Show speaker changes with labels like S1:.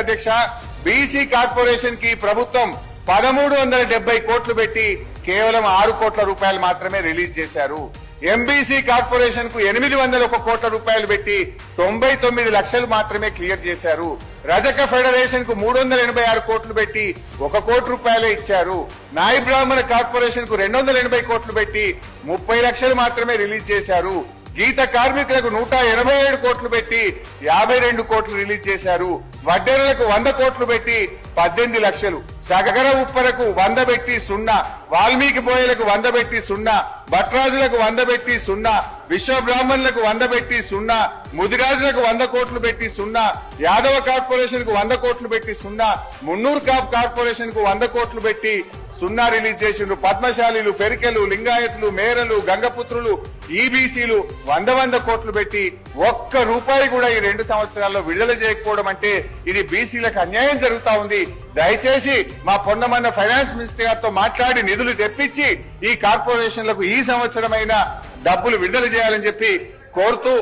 S1: అధ్యక్ష, BC corporation కి ప్రభుత్వం 1370 కోట్లు పెట్టి కేవలం 6 కోట్ల రూపాయలు మాత్రమే రిలీజ్ చేశారు. ఎంబీసీ కార్పొరేషన్ కు 801 కోట్ల రూపాయలు పెట్టి 99 లక్షలు మాత్రమే క్లియర్ చేశారు. రజక ఫెడరేషన్ కు 386 కోట్లు పెట్టి 1 కోటి రూపాయలే ఇచ్చారు. నాయి బ్రాహ్మణ కార్పొరేషన్ కు 280 కోట్లు పెట్టి 30 లక్షలు మాత్రమే రిలీజ్ చేశారు. గీత కార్మికులకు 187 కోట్లు పెట్టి 52 కోట్లు రిలీజ్ చేశారు. వడ్డెరలకు 100 కోట్లు పెట్టి 18 లక్షలు. సగర ఉప్పరకు 100 పెట్టి 0, వాల్మీకి బోయలకు 100 పెట్టి 0, భట్రాజులకు 100 పెట్టి 0, విశ్వ బ్రాహ్మణులకు 100 పెట్టి 0, ముదిరాజులకు 100 కోట్లు పెట్టి 0, యాదవ కార్పొరేషన్ కు 100 కోట్లు పెట్టి 0, మున్నూరు కార్పొరేషన్ కు 100 కోట్లు పెట్టి 0 రిలీజ్ చేసిండ్రు. పద్మశాలీలు, పెరికెలు, లింగాయతులు, మేరలు, గంగపుత్రులు, ఈబీసీలు 100 కోట్లు పెట్టి 1 రూపాయి కూడా ఈ 2 సంవత్సరాల్లో విడుదల చేయకపోవడం అంటే ఇది బీసీలకు అన్యాయం జరుగుతా ఉంది. దయచేసి మా పొన్నమన్న ఫైనాన్స్ మినిస్టర్ గారితో మాట్లాడి నిధులు తెప్పించి ఈ కార్పొరేషన్లకు ఈ సంవత్సరమైన డబ్బులు విడుదల చేయాలని చెప్పి కోరుతూ